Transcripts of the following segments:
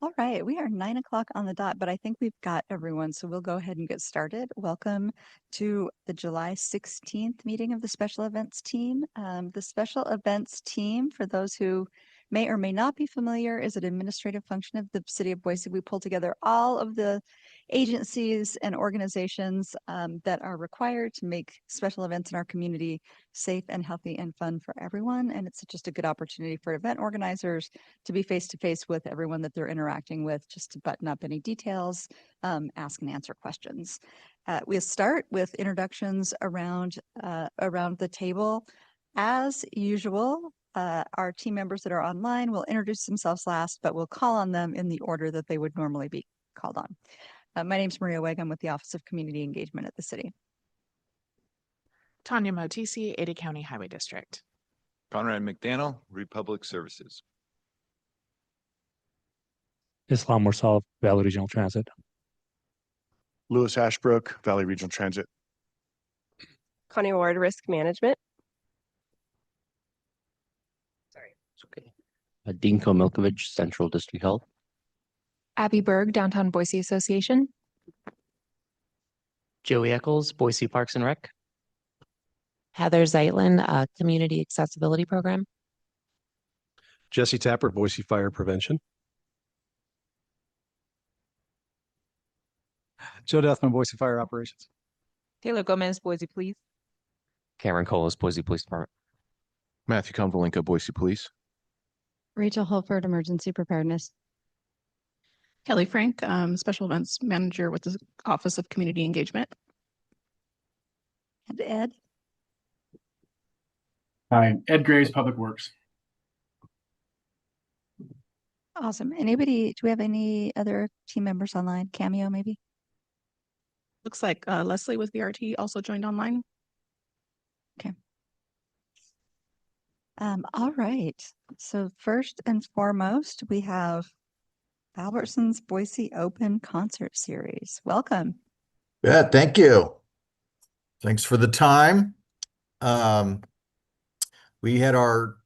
All right, we are 9 o'clock on the dot, but I think we've got everyone, so we'll go ahead and get started. Welcome to the July 16th meeting of the Special Events Team. The Special Events Team, for those who may or may not be familiar, is an administrative function of the City of Boise. We pull together all of the agencies and organizations that are required to make special events in our community safe and healthy and fun for everyone. And it's just a good opportunity for event organizers to be face to face with everyone that they're interacting with, just to button up any details, ask and answer questions. We'll start with introductions around the table. As usual, our team members that are online will introduce themselves last, but we'll call on them in the order that they would normally be called on. My name is Maria Wegg. I'm with the Office of Community Engagement at the city. Tanya Motisi, Ada County Highway District. Conrad McDaniel, Republic Services. Islam Mursal, Valley Regional Transit. Lewis Ashbrook, Valley Regional Transit. Connie Ward, Risk Management. Sorry, it's okay. Dinko Milkovich, Central District Health. Abby Berg, Downtown Boise Association. Joey Eccles, Boise Parks and Rec. Heather Zeitlin, Community Accessibility Program. Jesse Tapper, Boise Fire Prevention. Joe Deathman, Boise Fire Operations. Taylor Gomez, Boise Police. Cameron Colas, Boise Police Department. Matthew Konvalinka, Boise Police. Rachel Holford, Emergency Preparedness. Kelly Frank, Special Events Manager with the Office of Community Engagement. And Ed. Hi, Ed Graves, Public Works. Awesome. Do we have any other team members online? Cameo, maybe? Looks like Leslie with VRT also joined online. Okay. All right. So first and foremost, we have Albertsons Boise Open Concert Series. Welcome. Yeah, thank you. Thanks for the time. We had our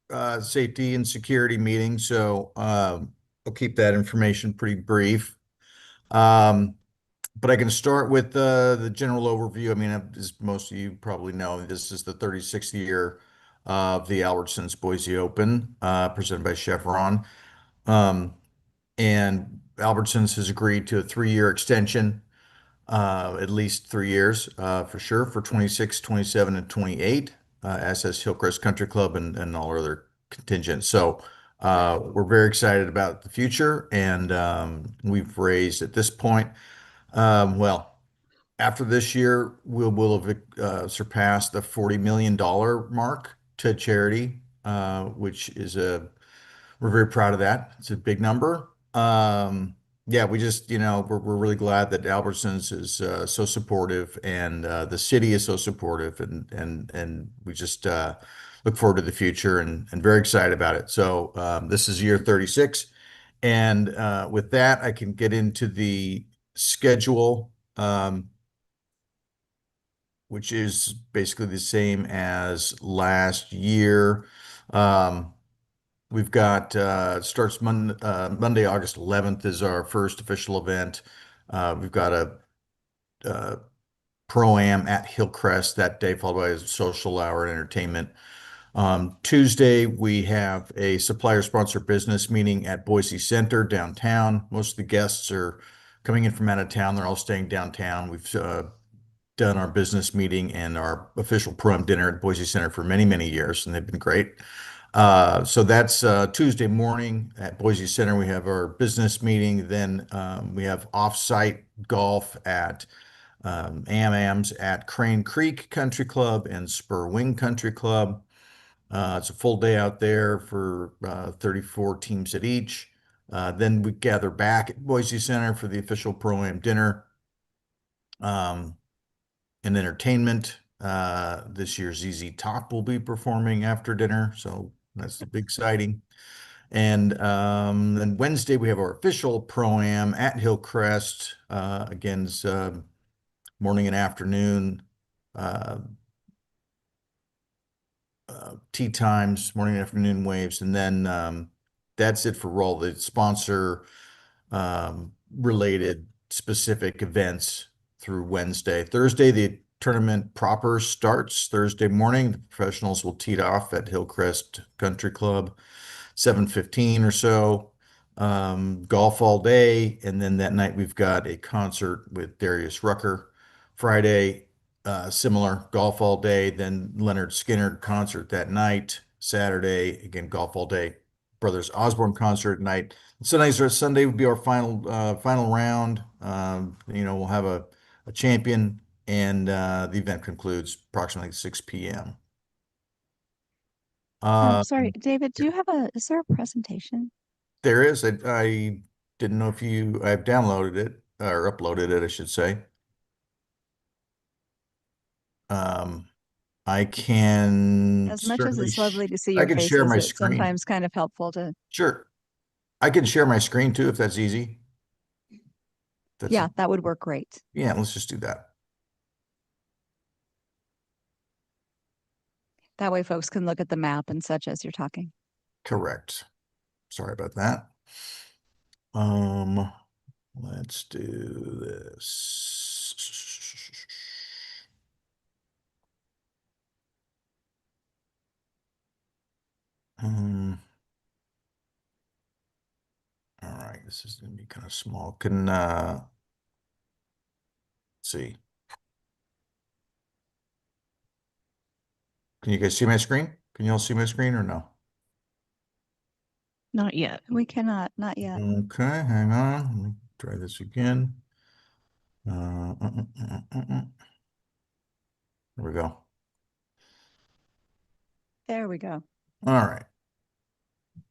safety and security meeting, so I'll keep that information pretty brief. But I can start with the general overview. I mean, as most of you probably know, this is the 36th year of the Albertsons Boise Open, presented by Chevron. And Albertsons has agreed to a 3-year extension, at least 3 years for sure, for 26, 27, and 28, as has Hillcrest Country Club and all our other contingents. So we're very excited about the future, and we've raised at this point, well, after this year, we'll have surpassed the $40 million mark to charity, which is we're very proud of that. It's a big number. Yeah, we just, we're really glad that Albertsons is so supportive, and the city is so supportive, and we just look forward to the future and very excited about it. So this is year 36, and with that, I can get into the schedule, which is basically the same as last year. We've got starts Monday, August 11th is our first official event. We've got a pro-am at Hillcrest that day, followed by a social hour and entertainment. Tuesday, we have a supplier sponsor business meeting at Boise Center downtown. Most of the guests are coming in from out of town. They're all staying downtown. We've done our business meeting and our official pro-am dinner at Boise Center for many, many years, and they've been great. So that's Tuesday morning at Boise Center. We have our business meeting. Then we have off-site golf at AM's at Crane Creek Country Club and Spur Wing Country Club. It's a full day out there for 34 teams at each. Then we gather back at Boise Center for the official pro-am dinner and entertainment. This year ZZ Top will be performing after dinner, so that's big exciting. And then Wednesday we have our official pro-am at Hillcrest. Again, it's morning and afternoon tea times, morning and afternoon waves, and then that's it for all the sponsor related specific events through Wednesday. Thursday, the tournament proper starts Thursday morning. The professionals will tee off at Hillcrest Country Club, 7:15 or so. Golf all day, and then that night we've got a concert with Darius Rucker. Friday, similar golf all day, then Leonard Skinner concert that night. Saturday, again, golf all day. Brothers Osborne concert at night. Sunday would be our final round. We'll have a champion, and the event concludes approximately 6 p.m. Sorry, David, is there a presentation? There is. I didn't know if I've downloaded it or uploaded it, I should say. I can As much as it's lovely to see I your can faces, share my it's screen. sometimes kind of helpful to. Sure. I can share my screen too, if that's easy. Yeah, that would work great. Yeah, let's just do that. That way folks can look at the map and such as you're talking. Correct. Sorry about that. Let's do this. All right, this is going to be kind of small. Can see. Can you guys see my screen? Can you all see my screen or no? Not yet. We cannot, not yet. Okay, hang on. Let me try this again. There we go. There we go. All right.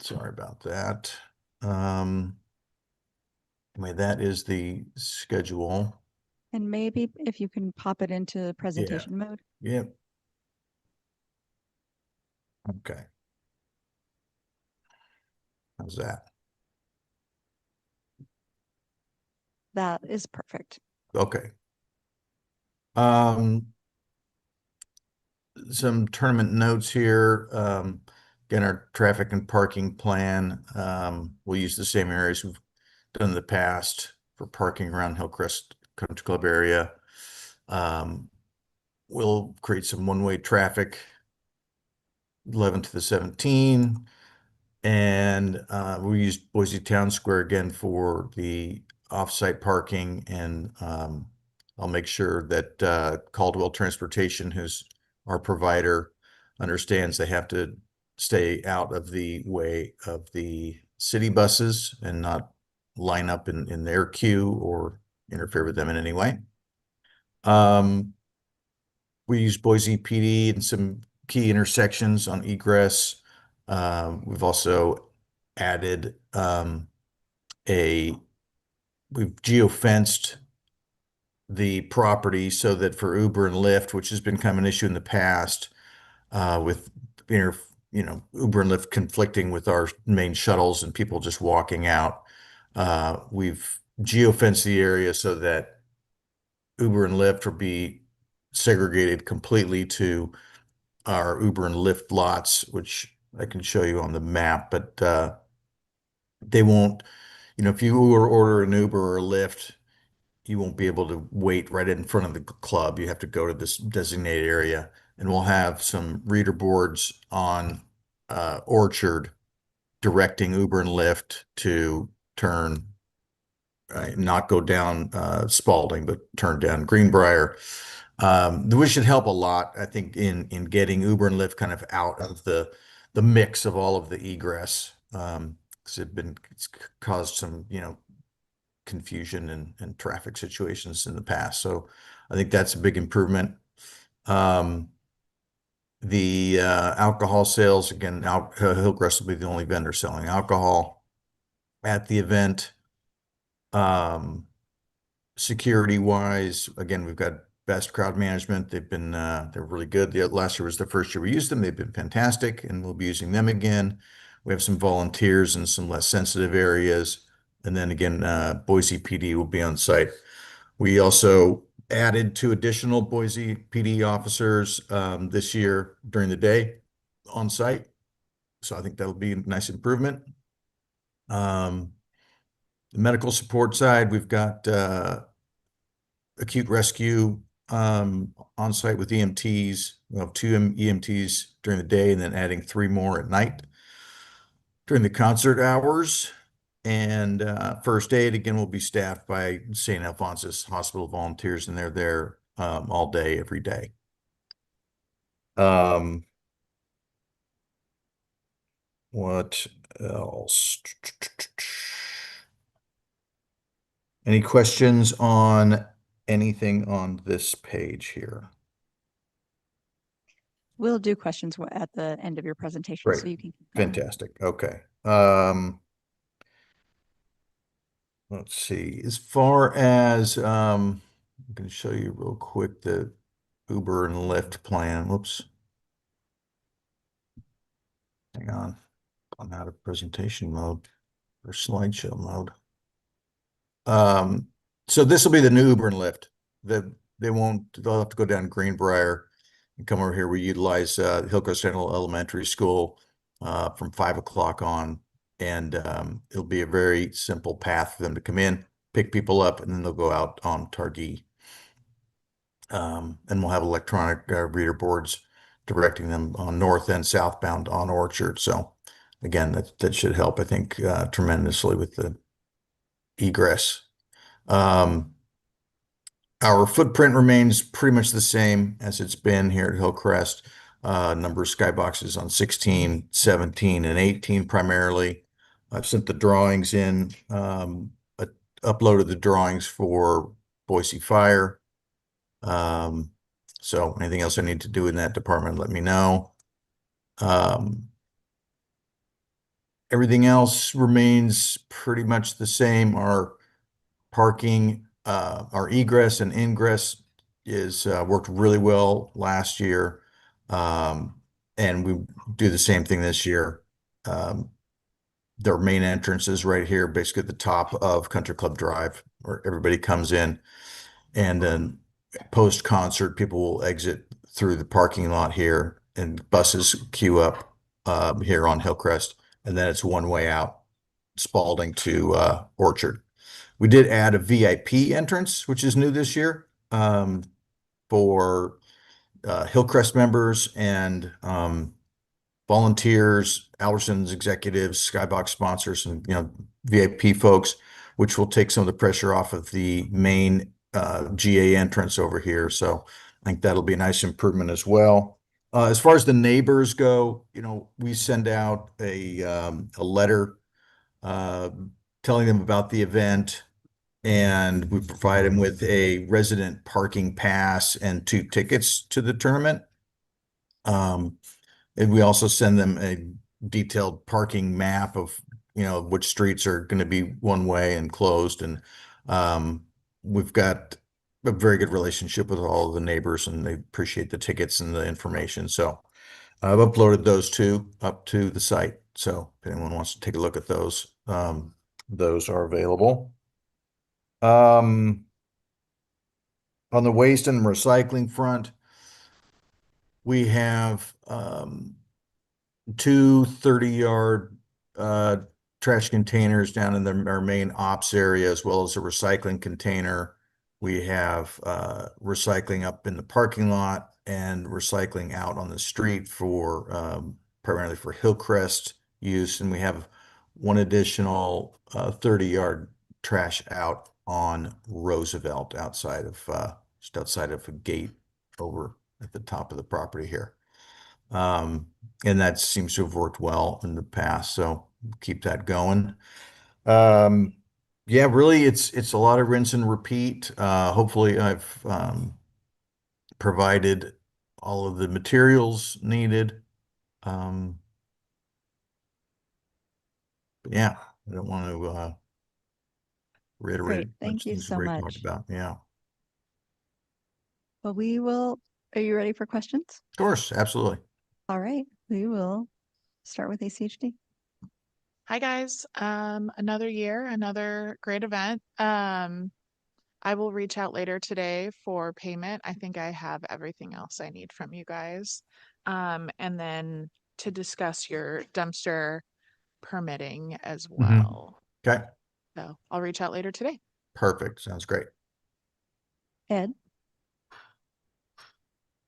Sorry about that. Anyway, that is the schedule. And maybe if you can pop it into presentation mode. Yep. Okay. How's that? That is perfect. Okay. Some tournament notes here. Again, our traffic and parking plan. We'll use the same areas we've done in the past for parking around Hillcrest Country Club area. We'll create some one-way traffic 11 to the 17. And we use Boise Town Square again for the off-site parking, and I'll make sure that Caldwell Transportation, who's our provider, understands they have to stay out of the way of the city buses and not line up in their queue or interfere with them in any way. We use Boise PD in some key intersections on egress. We've also added we've geofenced the property so that for Uber and Lyft, which has been kind of an issue in the past, with Uber and Lyft conflicting with our main shuttles and people just walking out, we've geofenced the area so that Uber and Lyft will be segregated completely to our Uber and Lyft lots, which I can show you on the map, but they won't, if you order an Uber or a Lyft, you won't be able to wait right in front of the club. You have to go to this designated area, and we'll have some reader boards on Orchard directing Uber and Lyft to turn, not go down Spalding, but turn down Greenbrier. Which should help a lot, I think, in getting Uber and Lyft kind of out of the mix of all of the egress, because it's caused some confusion and traffic situations in the past. So I think that's a big improvement. The alcohol sales, again, Hillcrest will be the only vendor selling alcohol at the event. Security wise, again, we've got Best Crowd Management. They've been they're really good. Last year was the first year we used them. They've been fantastic, and we'll be using them again. We have some volunteers in some less sensitive areas, and then again, Boise PD will be on site. We also added 2 additional Boise PD officers this year during the day on site, so I think that'll be a nice improvement. The medical support side, we've got acute rescue on site with EMTs. We have 2 EMTs during the day and then adding 3 more at night during the concert hours. And first aid, again, will be staffed by St. Alphonsus Hospital volunteers, and they're there all day, every day. What else? Any questions on anything on this page here? We'll do questions at the end of your presentation, Great. so you can keep going. Fantastic. Okay. Let's see. As far as I'm going to show you real quick the Uber and Lyft plan. Whoops. Hang on. I'm out of presentation mode or slideshow mode. So this will be the new Uber and Lyft. They'll have to go down Greenbrier and come over here. We utilize Hillcrest Central Elementary School from 5 o'clock on, and it'll be a very simple path for them to come in, pick people up, and then they'll go out on Targhee. And we'll have electronic reader boards directing them on north and southbound on Orchard. So again, that should help, I think, tremendously with the egress. Our footprint remains pretty much the same as it's been here at Hillcrest. Number of skyboxes on 16, 17, and 18 primarily. I've sent the drawings in, uploaded the drawings for Boise Fire. So anything else I need to do in that department, let me know. Everything else remains pretty much the same. Our parking, our egress and ingress is worked really well last year. And we do the same thing this year. Their main entrance is right here, basically at the top of Country Club Drive, where everybody comes in, and then post-concert, people will exit through the parking lot here, and buses queue up here on Hillcrest, and then it's one way out, Spalding to Orchard. We did add a VIP entrance, which is new this year, for Hillcrest members and volunteers, Albertsons executives, Skybox sponsors, and VIP folks, which will take some of the pressure off of the main GA entrance over here. So I think that'll be a nice improvement as well. As far as the neighbors go, we send out a letter telling them about the event, and we provide them with a resident parking pass and 2 tickets to the tournament. And we also send them a detailed parking map of, which streets are going to be one way and closed. And we've got a very good relationship with all of the neighbors, and they appreciate the tickets and the information. So I've uploaded those 2 up to the site. So if anyone wants to take a look at those are available. On the waste and recycling front, we have 2 30-yard trash containers down in our main ops area, as well as a recycling container. We have recycling up in the parking lot and recycling out on the street for primarily for Hillcrest use. And we have 1 additional 30-yard trash out on Roosevelt outside of just outside of a gate over at the top of the property here. And that seems to have worked well in the past, so keep that going. Yeah, really it's a lot of rinse and repeat. Hopefully I've provided all of the materials needed. But yeah, I don't want to reiterate. Great. Thank you so much. Yeah. Well, are you ready for questions? Of course, absolutely. All right, we will start with ACHD. Hi, guys. Another year, another great event. I will reach out later today for payment. I think I have everything else I need from you guys. And then to discuss your dumpster permitting as well. Okay. So I'll reach out later today. Perfect. Sounds great. Ed?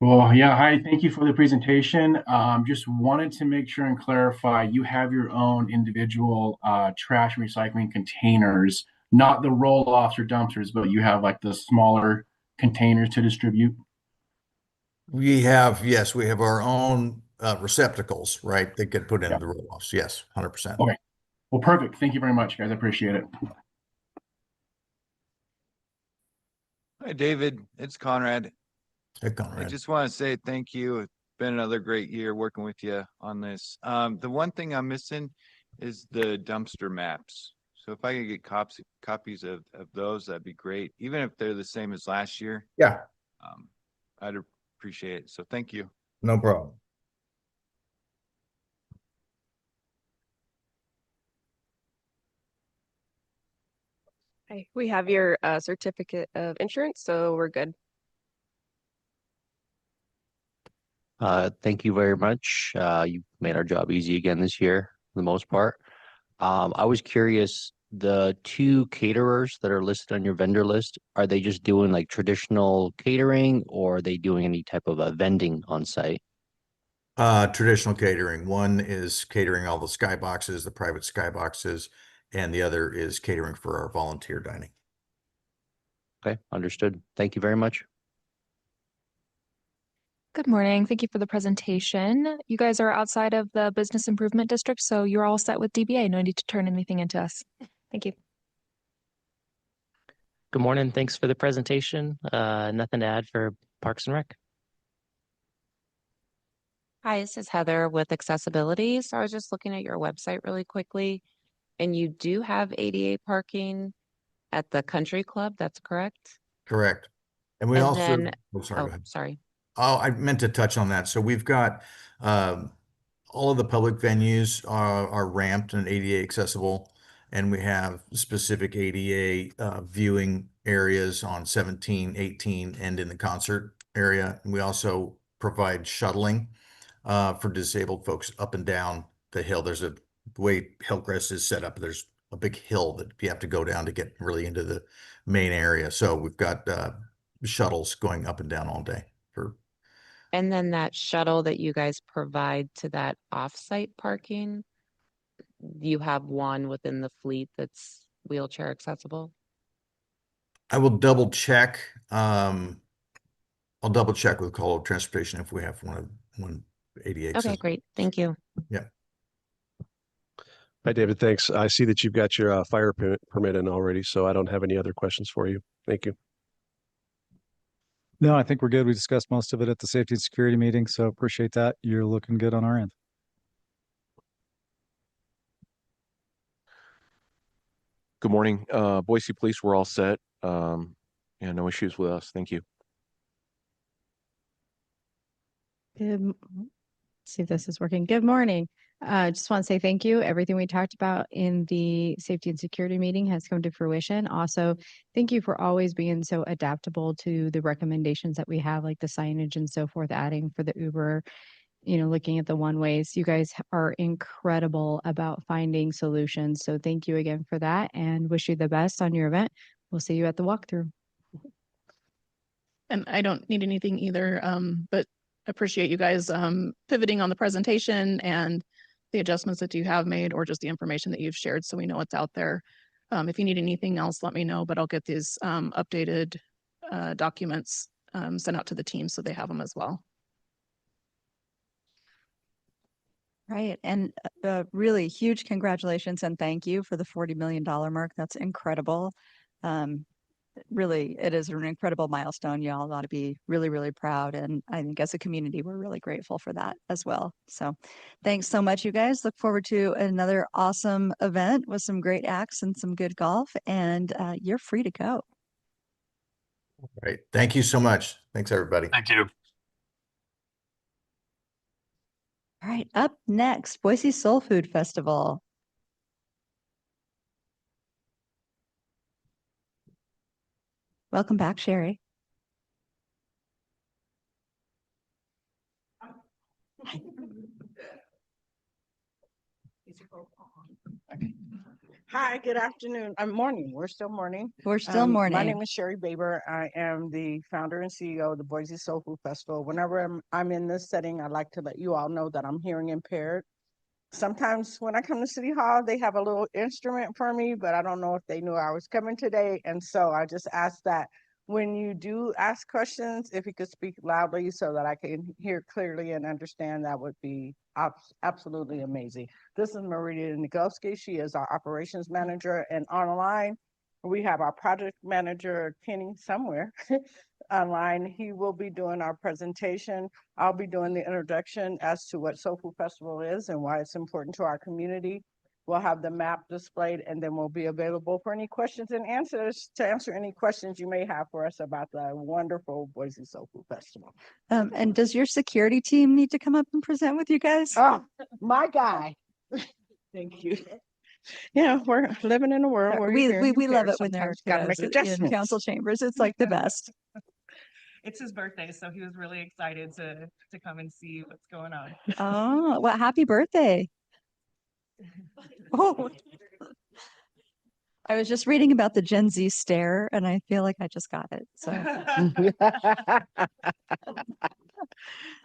Well, yeah, hi, thank you for the presentation. Just wanted to make sure and clarify, you have your own individual trash and recycling containers, not the roll-offs or dumpsters, but you have like the smaller containers to distribute? Yes, we have our own receptacles, right? That get put into Yeah. the roll-offs. Yes, 100%. Okay. Well, perfect. Thank you very much, guys. I appreciate it. Hi, David. It's Conrad. Hey, I Conrad. just want to say thank you. It's been another great year working with you on this. The one thing I'm missing is the dumpster maps. So if I could get copies of those, that'd be great. Even if they're the same as last year, Yeah, I'd appreciate it. So thank you. no problem. Hi, we have your certificate of insurance, so we're good. Thank you very much. You made our job easy again this year, for the most part. I was curious, the two caterers that are listed on your vendor list, are they just doing like traditional catering or are they doing any type of a vending on site? Traditional catering. One is catering all the skyboxes, the private skyboxes, and the other is catering for our volunteer dining. Okay, understood. Thank you very much. Good morning. Thank you for the presentation. You guys are outside of the Business Improvement District, so you're all set with DBA. No need to turn anything into us. Thank you. Good morning. Thanks for the presentation. Nothing to add for Parks and Rec. Hi, this is Heather with Accessibility. So I was just looking at your website really quickly, and you do have ADA parking at the country club, that's correct? Correct. And we And also, then, oh, sorry, go oh, ahead. sorry. Oh, I meant to touch on that. So we've got all of the public venues are ramped and ADA accessible, and we have specific ADA viewing areas on 17, 18, and in the concert area. And we also provide shuttling for disabled folks up and down the hill. There's the way Hillcrest is set up, there's a big hill that you have to go down to get really into the main area. So we've got shuttles going up and down all day for. And then that shuttle that you guys provide to that off-site parking, you have one within the fleet that's wheelchair accessible? I will double check. I'll double check with Call of Transportation if we have one ADA Okay, accessible. great. Thank you. Yeah. Hi, David. Thanks. I see that you've got your fire permit in already, so I don't have any other questions for you. Thank you. No, I think we're good. We discussed most of it at the safety and security meeting, so appreciate that. You're looking good on our end. Good morning. Boise Police, we're all set. Yeah, no issues with us. Thank you. Let's see if this is working. Good morning. Just want to say thank you. Everything we talked about in the safety and security meeting has come to fruition. Also, thank you for always being so adaptable to the recommendations that we have, like the signage and so forth, adding for the Uber, looking at the one ways. You guys are incredible about finding solutions. So thank you again for that and wish you the best on your event. We'll see you at the walkthrough. And I don't need anything either, but appreciate you guys pivoting on the presentation and the adjustments that you have made or just the information that you've shared so we know what's out there. If you need anything else, let me know, but I'll get these updated documents sent out to the team so they have them as well. Right. And really huge congratulations and thank you for the $40 million mark. That's incredible. Really, it is an incredible milestone. You all ought to be really, really proud. And I think as a community, we're really grateful for that as well. So thanks so much, you guys. Look forward to another awesome event with some great acts and some good golf. And you're free to go. Great. Thank you so much. Thanks, everybody. Thank you. All right. Up next, Boise Soul Food Festival. Welcome back, Sherry. Hi, good afternoon. I'm morning. We're still morning. We're still My morning. name is Sherry Baber. I am the founder and CEO of the Boise Soul Food Festival. Whenever I'm in this setting, I like to let you all know that I'm hearing impaired. Sometimes when I come to City Hall, they have a little instrument for me, but I don't know if they knew I was coming today. And so I just ask that when you do ask questions, if you could speak loudly so that I can hear clearly and understand, that would be absolutely amazing. This is Maria Nikolsky. She is our operations manager, and online we have our project manager, Kenny, somewhere online. He will be doing our presentation. I'll be doing the introduction as to what Soul Food Festival is and why it's important to our community. We'll have the map displayed, and then we'll be available for any questions and answers to answer any questions you may have for us about the wonderful Boise Soul Food Festival. And does your security team need to come up and present with you guys? Oh, my guy. Thank you. Yeah, we're living in a world where We love it when they're gotta make in adjustments. council chambers. It's like the best. It's his birthday, so he was really excited to come and see what's going on. Oh, well, happy birthday. Oh, I was just reading about the Gen Z stare and I feel like I just got it. So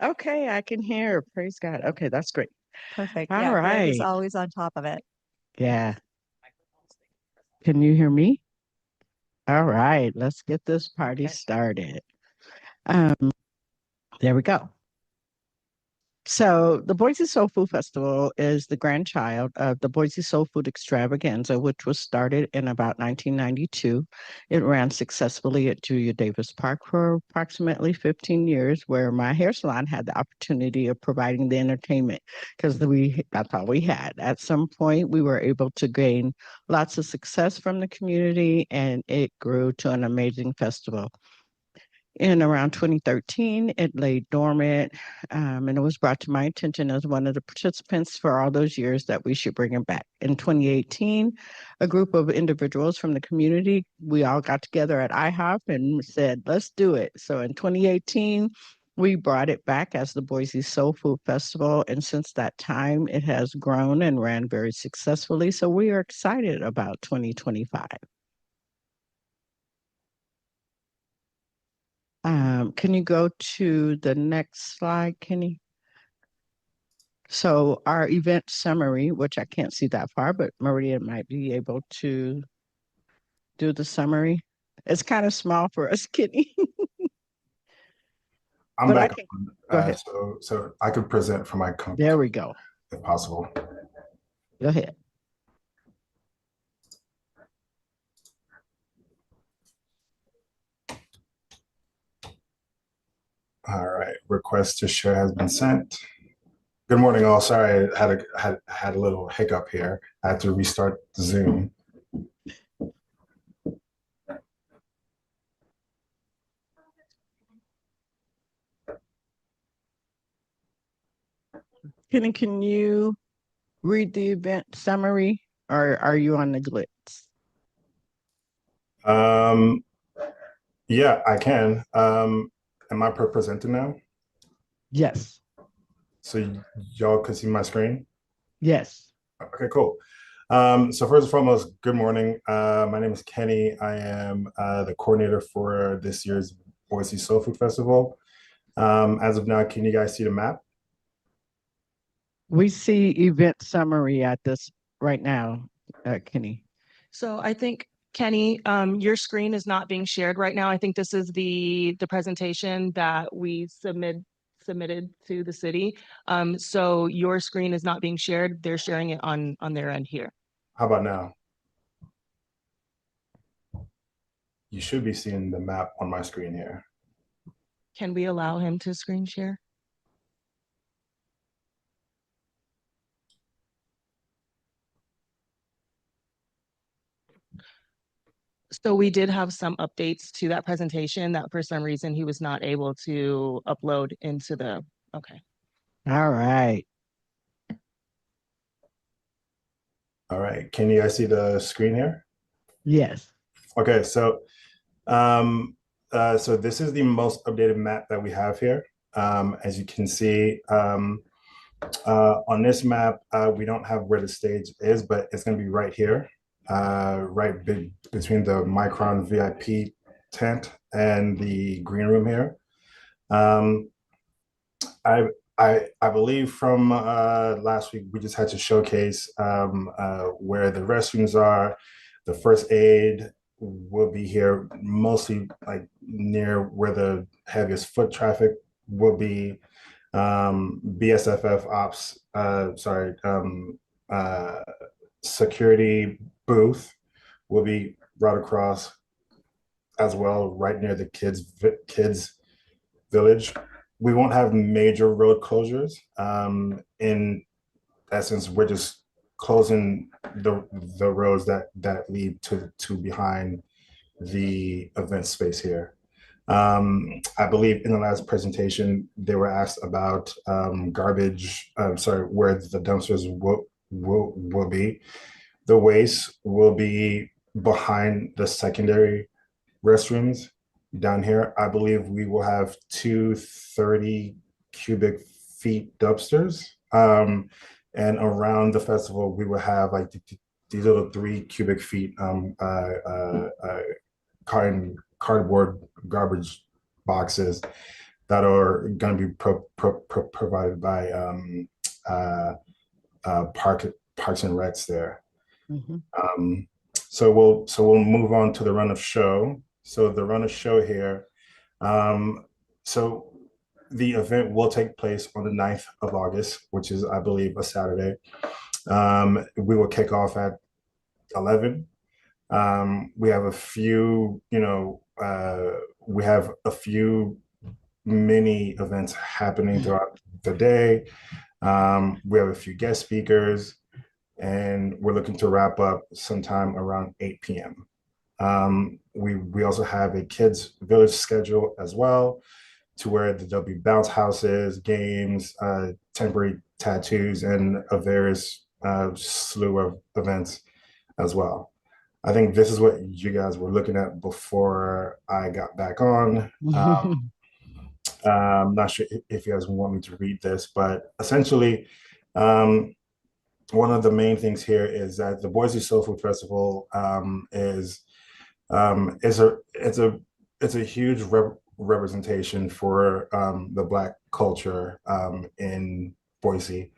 Okay, I can hear. Praise God. Okay, that's great. perfect. All Yeah, Greg is right. always on top of it. Yeah. Can you hear me? All right, let's get this party started. There we go. So the Boise Soul Food Festival is the grandchild of the Boise Soul Food Extravaganza, which was started in about 1992. It ran successfully at Julia Davis Park for approximately 15 years, where my hair salon had the opportunity of providing the entertainment because that's all we had. At some point, we were able to gain lots of success from the community, and it grew to an amazing festival. In around 2013, it lay dormant, and it was brought to my attention as one of the participants for all those years that we should bring it back. In 2018, a group of individuals from the community, we all got together at IHOP and said, let's do it. So in 2018, we brought it back as the Boise Soul Food Festival, and since that time, it has grown and ran very successfully. So we are excited about 2025. Can you go to the next slide, Kenny? So our event summary, which I can't see that far, but Maria might be able to do the summary. It's kind of small for us, Kenny. I'm But I back can- on. go ahead. So I could present from my computer There we go. if possible. Go ahead. All right, request to share has been sent. Good morning, all. Sorry, I had a little hiccup here. I had to restart Zoom. Kenny, can you read the event summary, or are you on the glitz? Yeah, I can. Am I presenting now? Yes. So y'all can see my screen? Yes. Okay, cool. So first and foremost, good morning. My name is Kenny. I am the coordinator for this year's Boise Soul Food Festival. As of now, can you guys see the map? We see event summary at this right now, Kenny. So I think, Kenny, your screen is not being shared right now. I think this is the presentation that we submitted to the city. So your screen is not being shared. They're sharing it on their end here. How about now? You should be seeing the map on my screen here. Can we allow him to screen share? So we did have some updates to that presentation that for some reason he was not able to upload into the, okay. All right. All right, can you guys see the screen here? Yes. Okay, so so this is the most updated map that we have here. As you can see, on this map, we don't have where the stage is, but it's going to be right here. right between the Micron VIP tent and the green room here. I believe from last week we just had to showcase where the restrooms are. The first aid will be here, mostly like near where the heaviest foot traffic will be. BSFF ops, security booth will be right across as well, right near the kids village. We won't have major road closures. In essence, we're just closing the roads that lead to behind the event space here. I believe in the last presentation, they were asked about garbage, where the dumpsters will be. The waste will be behind the secondary restrooms down here. I believe we will have 230 cubic feet dumpsters. And around the festival, we will have like these little 3 cubic feet cardboard garbage boxes that are going to be provided by Parks and Recs there. So we'll move on to the run of show. So the run of show here. So the event will take place on the 9th of August, which is, I believe, a Saturday. We will kick off at 11. We have a few, we have a few mini events happening throughout the day. We have a few guest speakers, and we're looking to wrap up sometime around 8 p.m. We also have a kids village schedule as well, to where there'll be bounce houses, games, temporary tattoos, and a various slew of events as well. I think this is what you guys were looking at before I got back on. I'm not sure if you guys want me to read this, but essentially, one of the main things here is that the Boise Soul Food Festival is a huge representation for the Black culture in Boise.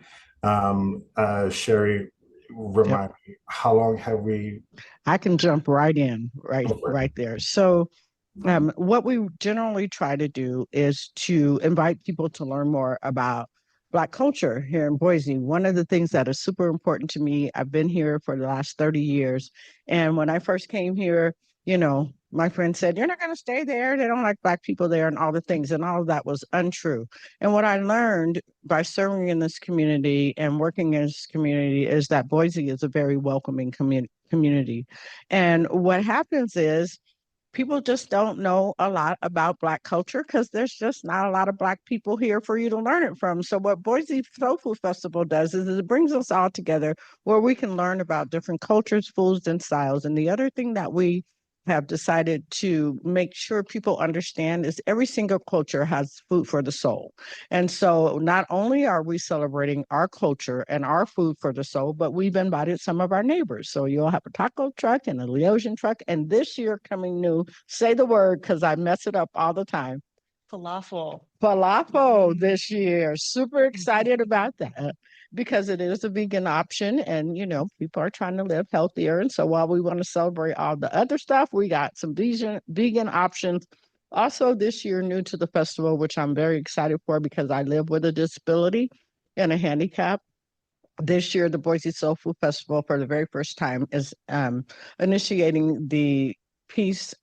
Sherry, remind me, how long have we? I can jump right in, right there. So what we generally try to do is to invite people to learn more about Black culture here in Boise. One of the things that is super important to me, I've been here for the last 30 years. And when I first came here, my friend said, "You're not going to stay there. They don't like Black people there," and all the things. And all of that was untrue. And what I learned by serving in this community and working in this community is that Boise is a very welcoming community. And what happens is, people just don't know a lot about Black culture because there's just not a lot of Black people here for you to learn it from. So what Boise Soul Food Festival does is it brings us all together where we can learn about different cultures, foods, and styles. And the other thing that we have decided to make sure people understand is every single culture has food for the soul. And so not only are we celebrating our culture and our food for the soul, but we've invited some of our neighbors. So you'll have a taco truck and a Laotian truck. And this year coming new, say the word because I mess it up all the time. Falafel this year. Super excited about that because it is a vegan option and, people are trying to live healthier. And so while we want to celebrate all the other stuff, we got some vegan options. Also this year, new to the festival, which I'm very excited for because I live with a disability and a handicap. This year, the Boise Soul Food Festival for the very first time is initiating the rest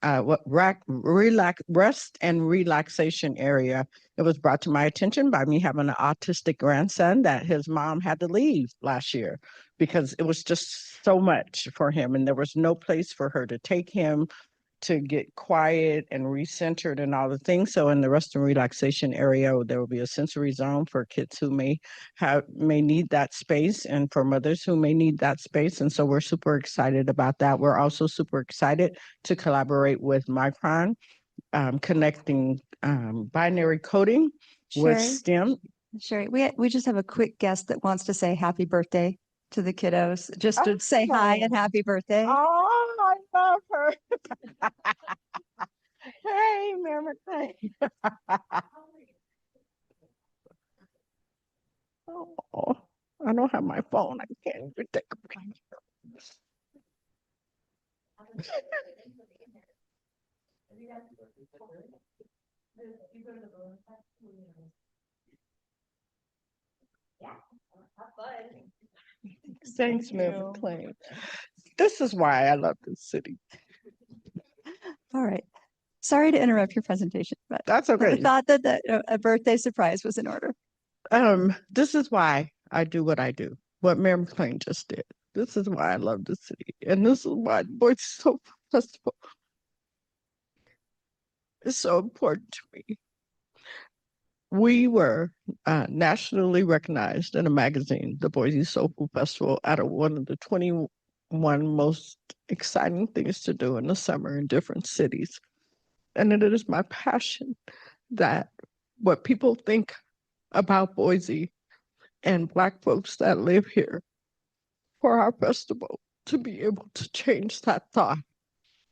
and relaxation area. It was brought to my attention by me having an autistic grandson that his mom had to leave last year because it was just so much for him and there was no place for her to take him to get quiet and recentered and all the things. So in the rest and relaxation area, there will be a sensory zone for kids who may need that space and for mothers who may need that space. And so we're super excited about that. We're also super excited to collaborate with Micron, connecting binary coding with STEM. Sherry, we just have a quick guest that wants to say happy birthday. to the kiddos, just to say hi and happy birthday? Oh, I love her. Hey, Mary McLean. Oh, I don't have my phone. I can't even take a picture. Thanks, Mary McLean. This is why I love this city. All right. Sorry to interrupt your presentation, but That's okay. I thought that a birthday surprise was in order. This is why I do what I do, what Mary McLean just did. This is why I love the city. And this is why the Boise Soul Festival is so important to me. We were nationally recognized in a magazine, the Boise Soul Food Festival, out of one of the 21 most exciting things to do in the summer in different cities. And it is my passion that what people think about Boise and Black folks that live here for our festival to be able to change that thought,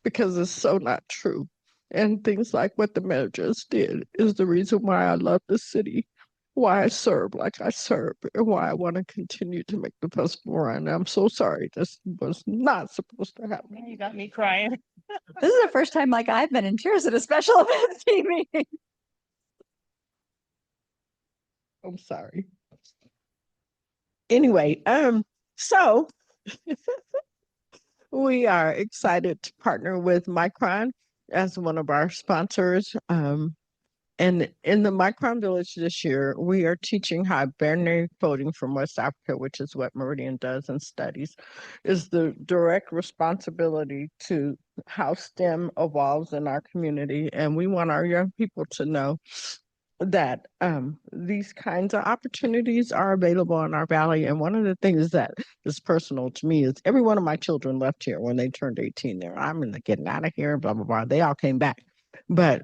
because it's so not true. And things like what the mayor just did is the reason why I love the city, why I serve like I serve, and why I want to continue to make the festival run. I'm so sorry. This was not supposed to happen. You got me crying. This is the first time like I've been in tears at a special events team meeting. I'm sorry. Anyway, so we are excited to partner with Micron as one of our sponsors. And in the Micron Village this year, we are teaching how binary coding from West Africa, which is what Meridian does and studies, is the direct responsibility to how STEM evolves in our community. And we want our young people to know that these kinds of opportunities are available in our valley. And one of the things that is personal to me is every one of my children left here when they turned 18. I'm in the getting out of here, blah, blah, blah. They all came back. But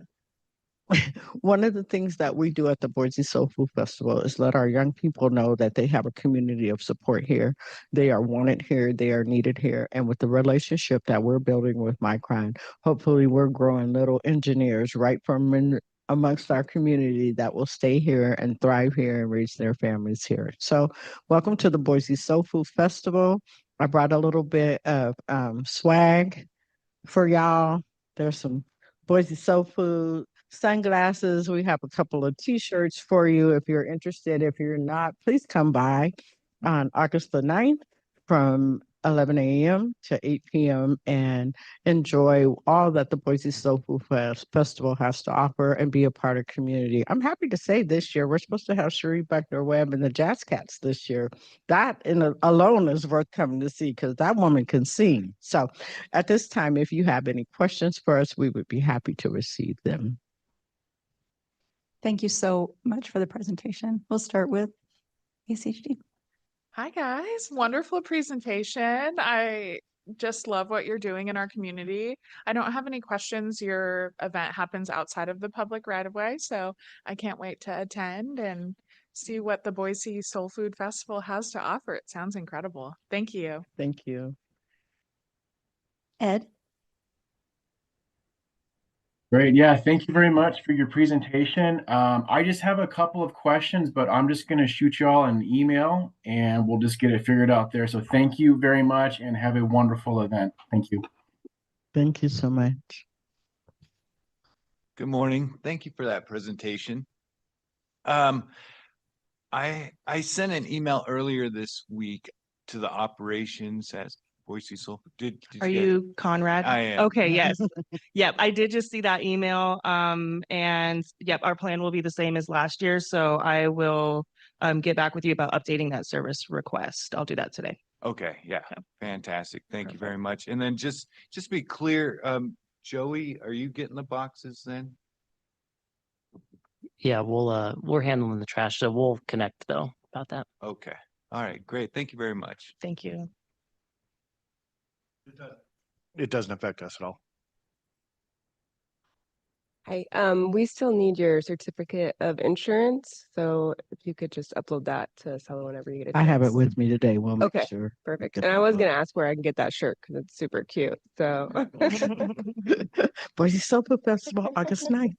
one of the things that we do at the Boise Soul Food Festival is let our young people know that they have a community of support here. They are wanted here, they are needed here. And with the relationship that we're building with Micron, hopefully we're growing little engineers right from amongst our community that will stay here and thrive here and raise their families here. So welcome to the Boise Soul Food Festival. I brought a little bit of swag for y'all. There's some Boise Soul Food sunglasses. We have a couple of t-shirts for you if you're interested. If you're not, please come by on August the 9th from 11 a.m. to 8 p.m. and enjoy all that the Boise Soul Food Festival has to offer and be a part of community. I'm happy to say this year, we're supposed to have Cherie Beckner-Webb and the Jazz Cats this year. That alone is worth coming to see because that woman can sing. So at this time, if you have any questions for us, we would be happy to receive them. Thank you so much for the presentation. We'll start with ACHD. Hi, guys. Wonderful presentation. I just love what you're doing in our community. I don't have any questions. Your event happens outside of the public right of way, so I can't wait to attend and see what the Boise Soul Food Festival has to offer. It sounds incredible. Thank you. Thank you. Ed? Great. Yeah, thank you very much for your presentation. I just have a couple of questions, but I'm just going to shoot you all an email and we'll just get it figured out there. So thank you very much and have a wonderful event. Thank you. Thank you so much. Good morning. Thank you for that presentation. I sent an email earlier this week to the operations at Boise Soul. Did Are get it? you Conrad? I am. Okay, yes. Yep, I did just see that email. And yep, our plan will be the same as last year. So I will get back with you about updating that service request. I'll do that today. Okay, yeah, fantastic. Thank you very much. And then just be clear, Joey, are you getting the boxes then? Yeah, we're handling the trash, so we'll connect though about that. Okay. All right, great. Thank you very much. Thank you. It doesn't affect us at all. Hi, we still need your certificate of insurance, so if you could just upload that to Sella whenever you get a I have it chance. with me today. We'll make Okay, sure. perfect. Get And I that was uploaded. gonna ask where I can get that shirt because it's super cute, so. Boise Soul Food Festival, August 9th.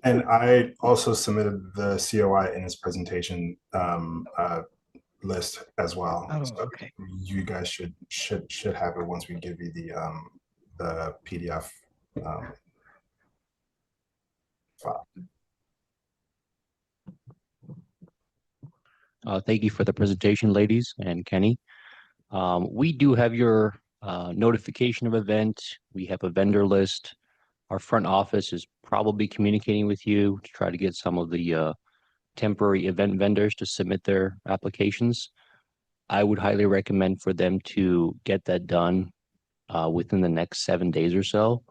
And I also submitted the COI in this presentation list as well. Oh, So okay. you guys should have it once we give you the PDF file. Thank you for the presentation, ladies and Kenny. We do have your notification of event. We have a vendor list. Our front office is probably communicating with you to try to get some of the temporary event vendors to submit their applications. I would highly recommend for them to get that done within the next 7 days or so.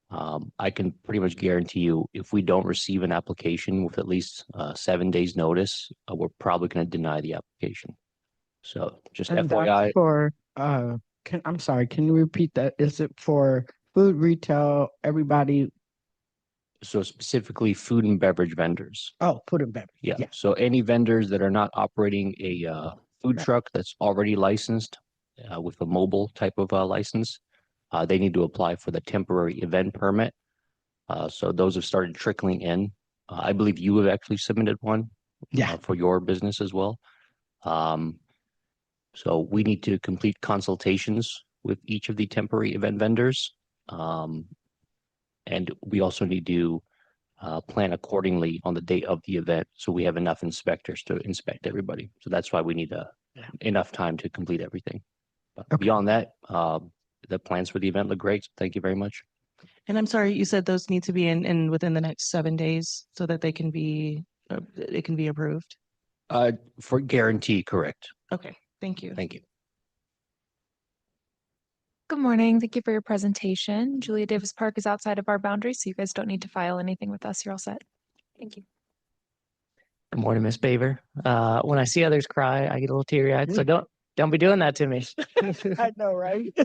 I can pretty much guarantee you, if we don't receive an application with at least 7 days notice, we're probably going to deny the application. So just And FYI. that's for, I'm sorry, can you repeat that? Is it for food retail, everybody? So specifically food and beverage vendors. Oh, food and beverage. Yeah. So any vendors that are not operating a food truck that's already licensed with a mobile type of license, they need to apply for the temporary event permit. So those have started trickling in. I believe you have actually submitted one for your business as well. So we need to complete consultations with each of the temporary event vendors. And we also need to plan accordingly on the date of the event, so we have enough inspectors to inspect everybody. So that's why we need enough time to complete everything. But beyond that, the plans for the event look great. So thank you very much. And I'm sorry, you said those need to be in within the next 7 days so that they can be, it can be approved? For guarantee, correct. Okay, thank you. Thank you. Good morning. Thank you for your presentation. Julia Davis Park is outside of our boundaries, so you guys don't need to file anything with us. You're all set. Thank you. Good morning, Miss Baver. When I see others cry, I get a little teary-eyed, so don't be doing that to me. I know, right?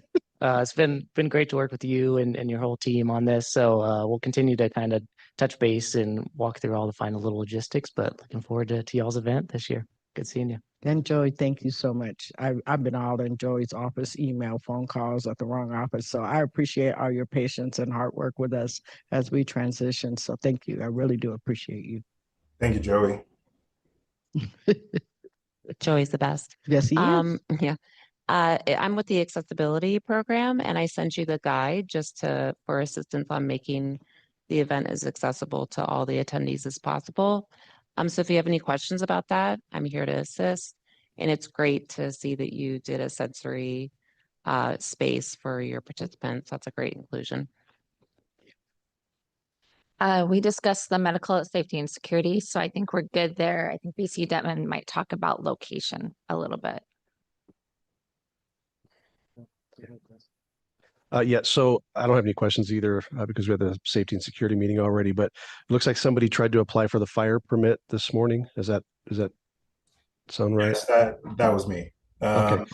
It's been great to work with you and your whole team on this. So we'll continue to kind of touch base and walk through all the final little logistics, but looking forward to y'all's event this year. Good seeing you. And Joey, thank you so much. I've been all in Joey's office, email, phone calls at the wrong office. So I appreciate all your patience and hard work with us as we transition. So thank you. I really do appreciate you. Thank you, Joey. Joey's the best. Yes, he is. Yeah. I'm with the accessibility program and I sent you the guide just for assistance on making the event as accessible to all the attendees as possible. So if you have any questions about that, I'm here to assist. And it's great to see that you did a sensory space for your participants. That's a great inclusion. We discussed the medical safety and security, so I think we're good there. I think VC Detman might talk about location a little bit. Yeah, so I don't have any questions either because we had the safety and security meeting already, but it looks like somebody tried to apply for the fire permit this morning. Does that sound right? Yes, that was me. Okay.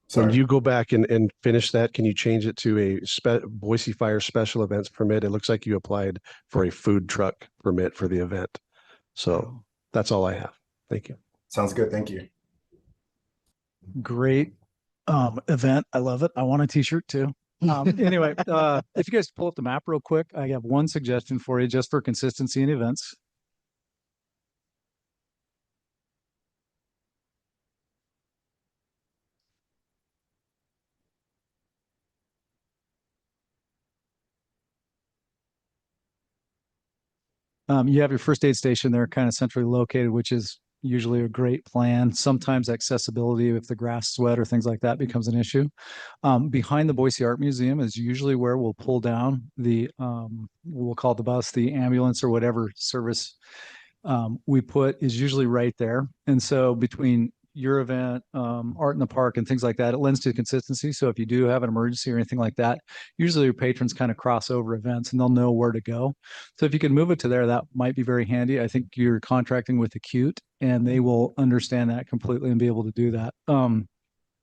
Sorry. When you go back and finish that, can you change it to a Boise Fire special events permit? It looks like you applied for a food truck permit for the event. So that's all I have. Thank you. Sounds good. Thank you. Great event. I love it. I want a t-shirt too. Anyway, if you guys pull up the map real quick, I have one suggestion for you just for consistency in events. You have your first aid station there kind of centrally located, which is usually a great plan. Sometimes accessibility, if the grass is wet or things like that, becomes an issue. Behind the Boise Art Museum is usually where we'll pull down the, we'll call the bus, the ambulance or whatever service we put is usually right there. And so between your event, Art in the Park and things like that, it lends to consistency. So if you do have an emergency or anything like that, usually your patrons kind of cross over events and they'll know where to go. So if you can move it to there, that might be very handy. I think you're contracting with Acute and they will understand that completely and be able to do that.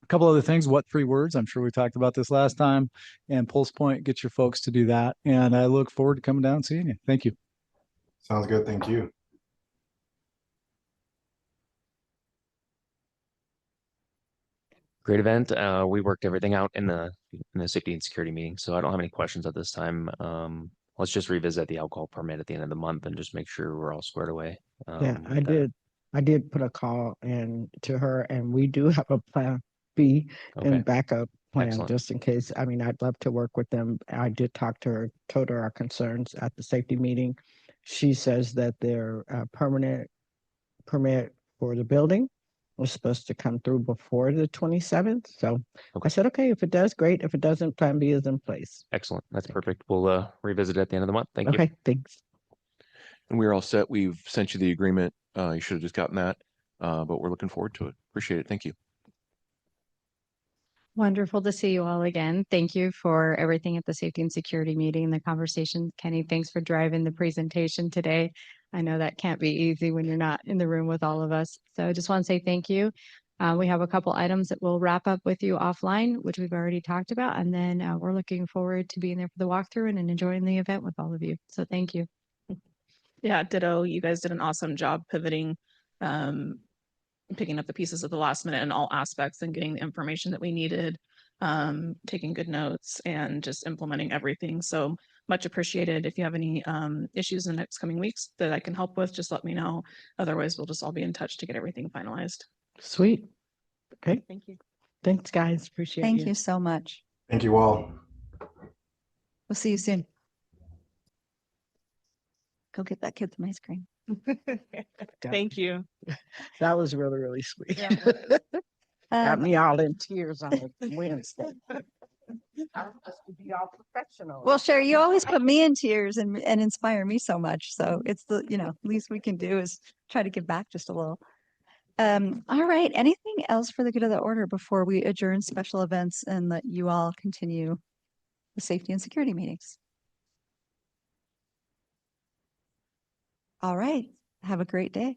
couple other things. What 3 words? I'm sure we talked about this last time. And Pulse Point, get your folks to do that. And I look forward to coming down and seeing you. Thank you. Sounds good. Thank you. Great event. We worked everything out in the safety and security meeting, so I don't have any questions at this time. Let's just revisit the alcohol permit at the end of the month and just make sure we're all squared away. Yeah, with that. I did put a call in to her, and we do have a plan B Okay. and backup plan Excellent. just in case. I mean, I'd love to work with them. I did talk to her, told her our concerns at the safety meeting. She says that their permanent permit for the building was supposed to come through before the 27th. So I said, okay, if it does, great. If it doesn't, plan B is in place. Excellent. That's perfect. We'll revisit it at the end of the month. Thank you. Okay, thanks. And we're all set. We've sent you the agreement. You should have just gotten that, but we're looking forward to it. Appreciate it. Thank you. Wonderful to see you all again. Thank you for everything at the safety and security meeting, the conversation. Kenny, thanks for driving the presentation today. I know that can't be easy when you're not in the room with all of us. So I just want to say thank you. We have a couple items that we'll wrap up with you offline, which we've already talked about. And then we're looking forward to being there for the walkthrough and enjoying the event with all of you. So thank you. Yeah, ditto. You guys did an awesome job pivoting, picking up the pieces at the last minute in all aspects and getting the information that we needed, taking good notes and just implementing everything. So much appreciated. If you have any issues in the next coming weeks that I can help with, just let me know. Otherwise, we'll just all be in touch to get everything finalized. Sweet. Okay. Thank you. Thanks, guys. Appreciate Thank you. you so much. Thank you all. We'll see you soon. Go get that kid some ice cream. Thank you. That was really, really sweet. Yeah. Got Um, me all in tears on a Wednesday. I must be all professional. Well, Sherry, you always put me in tears and inspire me so much. So it's the, least we can do is try to give back just a little. All right. Anything else for the good of the order before we adjourn special events and let you all continue the safety and security meetings? All right. Have a great day.